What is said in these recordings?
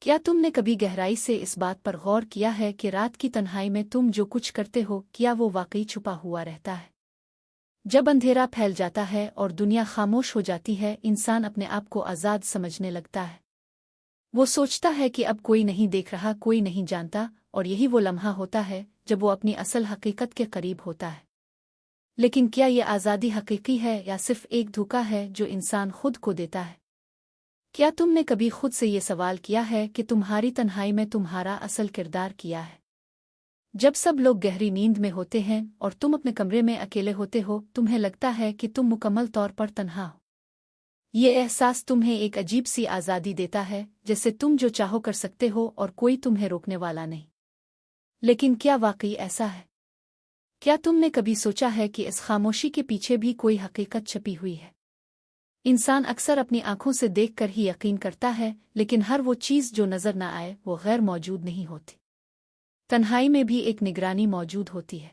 क्या तुमने कभी गहराई से इस बात पर गौर किया है कि रात की तन्हाई में तुम जो कुछ करते हो क्या वो वाकई छुपा हुआ रहता है? जब अंधेरा फैल जाता है और दुनिया खामोश हो जाती है, इंसान अपने आप को आज़ाद समझने लगता है। वो सोचता है कि अब कोई नहीं देख रहा, कोई नहीं जानता, और यही वो लम्हा होता है जब वो अपनी असल हकीकत के करीब होता है। लेकिन क्या ये आज़ादी हकीकी है या सिर्फ एक धोखा है जो इंसान खुद को देता है? क्या तुमने कभी खुद से ये सवाल किया है कि तुम्हारी तन्हाई में तुम्हारा असल किरदार क्या है? जब सब लोग गहरी नींद में होते हैं और तुम अपने कमरे में अकेले होते हो, तुम्हें लगता है कि तुम मुकम्मल तौर पर तन्हा हो। ये एहसास तुम्हें एक अजीब सी आज़ादी देता है, जैसे तुम जो चाहो कर सकते हो और कोई तुम्हें रोकने वाला नहीं। लेकिन क्या वाकई ऐसा है? क्या तुमने कभी सोचा है कि इस खामोशी के पीछे भी कोई हकीकत छिपी हुई है? इंसान अक्सर अपनी आंखों से देखकर ही यकीन करता है, लेकिन हर वो चीज़ जो नज़र न आए वो गैर मौजूद नहीं होती। तन्हाई में भी एक निगरानी मौजूद होती है।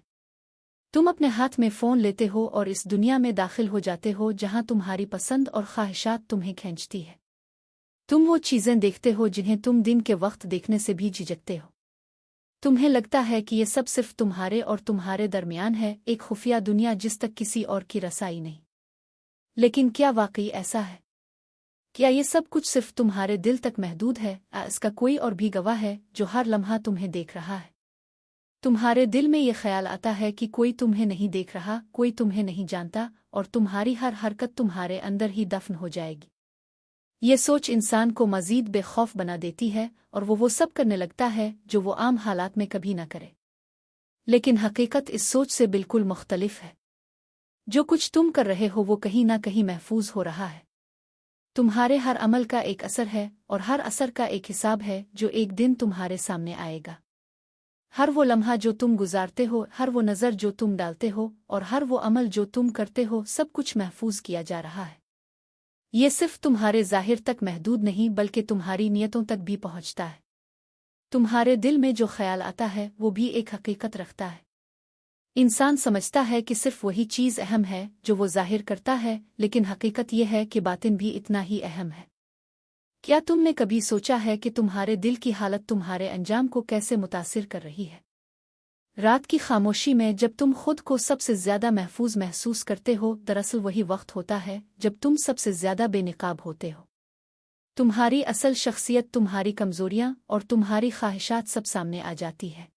तुम अपने हाथ में फ़ोन लेते हो और इस दुनिया में दाखिल हो जाते हो जहां तुम्हारी पसंद और ख्वाहिशात तुम्हें खींचती है। तुम वो चीज़ें देखते हो जिन्हें तुम दिन के वक्त देखने से भी झिझकते हो। तुम्हें लगता है कि ये सब सिर्फ तुम्हारे और तुम्हारे दरमियान है, एक खुफिया दुनिया जिस तक किसी और की रसाई नहीं। लेकिन क्या वाकई ऐसा है? क्या ये सब कुछ सिर्फ तुम्हारे दिल तक महदूद है, या इसका कोई और भी गवाह है जो हर लम्हा तुम्हें देख रहा है? तुम्हारे दिल में ये ख्याल आता है कि कोई तुम्हें नहीं देख रहा, कोई तुम्हें नहीं जानता, और तुम्हारी हर हरकत तुम्हारे अंदर ही दफन हो जाएगी। ये सोच इंसान को मजीद बेखौफ बना देती है और वो सब करने लगता है जो वो आम हालात में कभी न करे। लेकिन हकीकत इस सोच से बिल्कुल मुख्तलिफ है। जो कुछ तुम कर रहे हो वो कहीं ना कहीं महफूज हो रहा है। तुम्हारे हर अमल का एक असर है और हर असर का एक हिसाब है जो एक दिन तुम्हारे सामने आएगा। हर वो लम्हा जो तुम गुजारते हो, हर वो नज़र जो तुम डालते हो और हर वो अमल जो तुम करते हो, सब कुछ महफूज किया जा रहा है। ये सिर्फ तुम्हारे ज़ाहिर तक महदूद नहीं बल्कि तुम्हारी नियतों तक भी पहुंचता है। तुम्हारे दिल में जो ख्याल आता है वो भी एक हकीकत रखता है। इंसान समझता है कि सिर्फ वही चीज़ अहम है जो वो जाहिर करता है, लेकिन हकीकत यह है कि बातिन भी इतना ही अहम है। क्या तुमने कभी सोचा है कि तुम्हारे दिल की हालत तुम्हारे अंजाम को कैसे मुतासिर कर रही है? रात की खामोशी में जब तुम खुद को सबसे ज्यादा महफूज महसूस करते हो, दरअसल वही वक्त होता है जब तुम सबसे ज्यादा बेनिकाब होते हो। तुम्हारी असल शख्सियत, तुम्हारी कमजोरियां और तुम्हारी ख्वाहिशात सब सामने आ जाती है।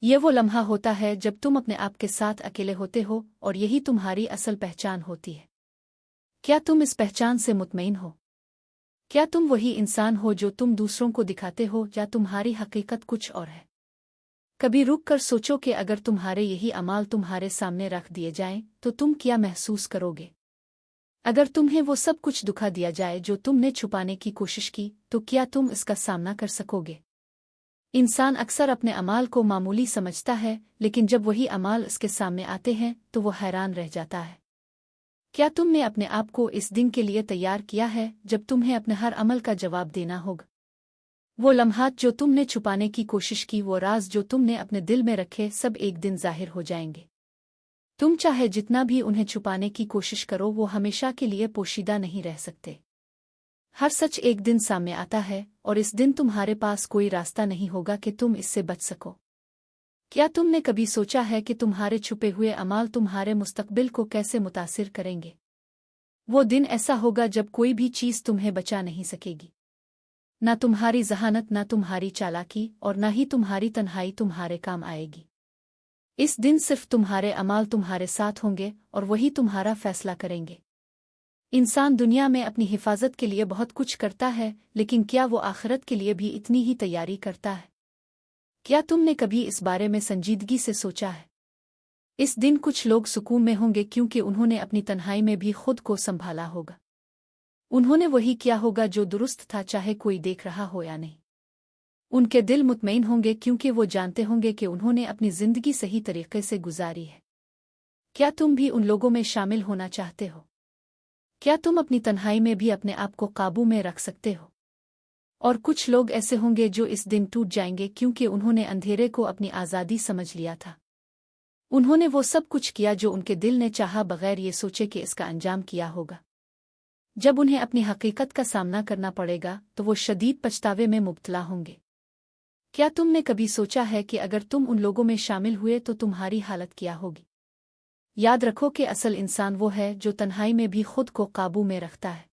ये वो लम्हा होता है जब तुम अपने आप के साथ अकेले होते हो और यही तुम्हारी असल पहचान होती है। क्या तुम इस पहचान से मुतमईन हो? क्या तुम वही इंसान हो जो तुम दूसरों को दिखाते हो, या तुम्हारी हकीकत कुछ और है? कभी रुक कर सोचो कि अगर तुम्हारे यही अमाल तुम्हारे सामने रख दिए जाएं तो तुम क्या महसूस करोगे? अगर तुम्हें वो सब कुछ दुखा दिया जाए जो तुमने छुपाने की कोशिश की, तो क्या तुम इसका सामना कर सकोगे? इंसान अक्सर अपने अमाल को मामूली समझता है, लेकिन जब वही अमाल इसके सामने आते हैं तो वो हैरान रह जाता है। क्या तुमने अपने आप को इस दिन के लिए तैयार किया है जब तुम्हें अपने हर अमल का जवाब देना होगा? वो लम्हात जो तुमने छुपाने की कोशिश की, वो राज जो तुमने अपने दिल में रखे, सब एक दिन जाहिर हो जाएंगे। तुम चाहे जितना भी उन्हें छुपाने की कोशिश करो, वो हमेशा के लिए पोशीदा नहीं रह सकते। हर सच एक दिन सामने आता है और इस दिन तुम्हारे पास कोई रास्ता नहीं होगा कि तुम इससे बच सको। क्या तुमने कभी सोचा है कि तुम्हारे छुपे हुए अमाल तुम्हारे मुस्तकबिल को कैसे मुतासिर करेंगे? वो दिन ऐसा होगा जब कोई भी चीज़ तुम्हें बचा नहीं सकेगी। ना तुम्हारी जहानत, ना तुम्हारी चालाकी, और ना ही तुम्हारी तन्हाई तुम्हारे काम आएगी। इस दिन सिर्फ तुम्हारे अमाल तुम्हारे साथ होंगे और वही तुम्हारा फैसला करेंगे। इंसान दुनिया में अपनी हिफाजत के लिए बहुत कुछ करता है, लेकिन क्या वो आखिरत के लिए भी इतनी ही तैयारी करता है? क्या तुमने कभी इस बारे में संजीदगी से सोचा है? इस दिन कुछ लोग सुकून में होंगे क्योंकि उन्होंने अपनी तन्हाई में भी खुद को संभाला होगा। उन्होंने वही किया होगा जो दुरुस्त था, चाहे कोई देख रहा हो या नहीं। उनके दिल मुतमईन होंगे क्योंकि वो जानते होंगे कि उन्होंने अपनी जिंदगी सही तरीके से गुजारी है। क्या तुम भी उन लोगों में शामिल होना चाहते हो? क्या तुम अपनी तन्हाई में भी अपने आप को काबू में रख सकते हो? और कुछ लोग ऐसे होंगे जो इस दिन टूट जाएंगे क्योंकि उन्होंने अंधेरे को अपनी आज़ादी समझ लिया था। उन्होंने वो सब कुछ किया जो उनके दिल ने चाहा, बगैर ये सोचे कि इसका अंजाम किया होगा। जब उन्हें अपनी हकीकत का सामना करना पड़ेगा तो वो शदीद पछतावे में मुब्तला होंगे। क्या तुमने कभी सोचा है कि अगर तुम उन लोगों में शामिल हुए तो तुम्हारी हालत क्या होगी? याद रखो कि असल इंसान वो है जो तन्हाई में भी खुद को काबू में रखता है।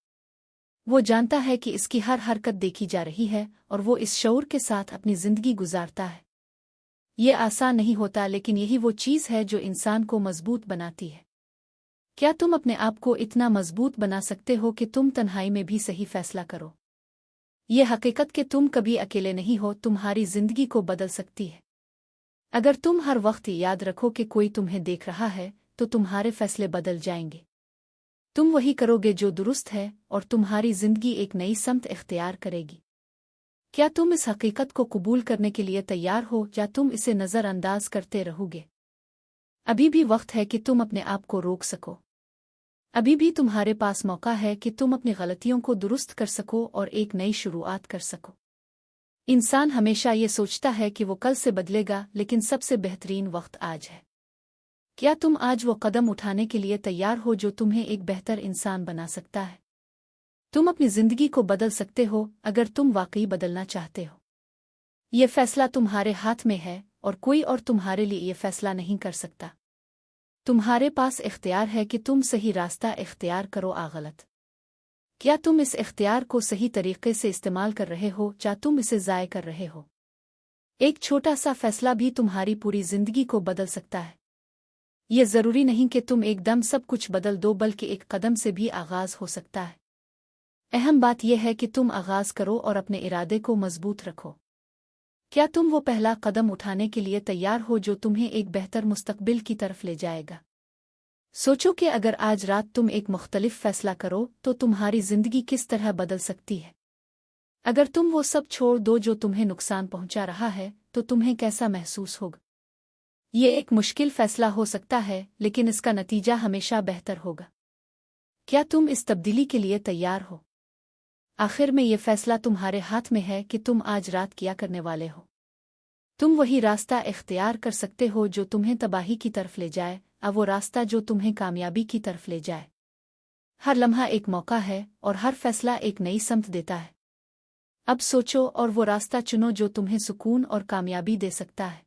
वो जानता है कि इसकी हर हरकत देखी जा रही है और वो इस शऊर के साथ अपनी जिंदगी गुजारता है। ये आसान नहीं होता, लेकिन यही वो चीज़ है जो इंसान को मजबूत बनाती है। क्या तुम अपने आप को इतना मजबूत बना सकते हो कि तुम तन्हाई में भी सही फैसला करो? ये हकीकत कि तुम कभी अकेले नहीं हो तुम्हारी जिंदगी को बदल सकती है। अगर तुम हर वक्त याद रखो कि कोई तुम्हें देख रहा है तो तुम्हारे फैसले बदल जाएंगे। तुम वही करोगे जो दुरुस्त है और तुम्हारी जिंदगी एक नई समत इख्तियार करेगी। क्या तुम इस हकीकत को कबूल करने के लिए तैयार हो या तुम इसे नज़रअंदाज करते रहोगे? अभी भी वक्त है कि तुम अपने आप को रोक सको। अभी भी तुम्हारे पास मौका है कि तुम अपनी गलतियों को दुरुस्त कर सको और एक नई शुरुआत कर सको। इंसान हमेशा ये सोचता है कि वो कल से बदलेगा, लेकिन सबसे बेहतरीन वक्त आज है। क्या तुम आज वो कदम उठाने के लिए तैयार हो जो तुम्हें एक बेहतर इंसान बना सकता है? तुम अपनी जिंदगी को बदल सकते हो अगर तुम वाकई बदलना चाहते हो। ये फैसला तुम्हारे हाथ में है और कोई और तुम्हारे लिए ये फैसला नहीं कर सकता। तुम्हारे पास इख्तियार है कि तुम सही रास्ता इख्तियार करो या गलत। क्या तुम इस इख्तियार को सही तरीके से इस्तेमाल कर रहे हो या तुम इसे ज़ाय कर रहे हो? एक छोटा सा फैसला भी तुम्हारी पूरी जिंदगी को बदल सकता है। ये ज़रूरी नहीं कि तुम एकदम सब कुछ बदल दो, बल्कि एक कदम से भी आगाज़ हो सकता है। अहम बात यह है कि तुम आगाज़ करो और अपने इरादे को मजबूत रखो। क्या तुम वो पहला कदम उठाने के लिए तैयार हो जो तुम्हें एक बेहतर मुस्तकबिल की तरफ ले जाएगा? सोचो कि अगर आज रात तुम एक मुख्तलिफ फैसला करो तो तुम्हारी जिंदगी किस तरह बदल सकती है। अगर तुम वो सब छोड़ दो जो तुम्हें नुकसान पहुंचा रहा है तो तुम्हें कैसा महसूस होगा? ये एक मुश्किल फैसला हो सकता है, लेकिन इसका नतीजा हमेशा बेहतर होगा। क्या तुम इस तब्दीली के लिए तैयार हो? आखिर में ये फैसला तुम्हारे हाथ में है कि तुम आज रात क्या करने वाले हो। तुम वही रास्ता इख्तियार कर सकते हो जो तुम्हें तबाही की तरफ ले जाए, अब वो रास्ता जो तुम्हें कामयाबी की तरफ ले जाए। हर लम्हा एक मौका है और हर फैसला एक नई समत देता है। अब सोचो और वो रास्ता चुनो जो तुम्हें सुकून और कामयाबी दे सकता है।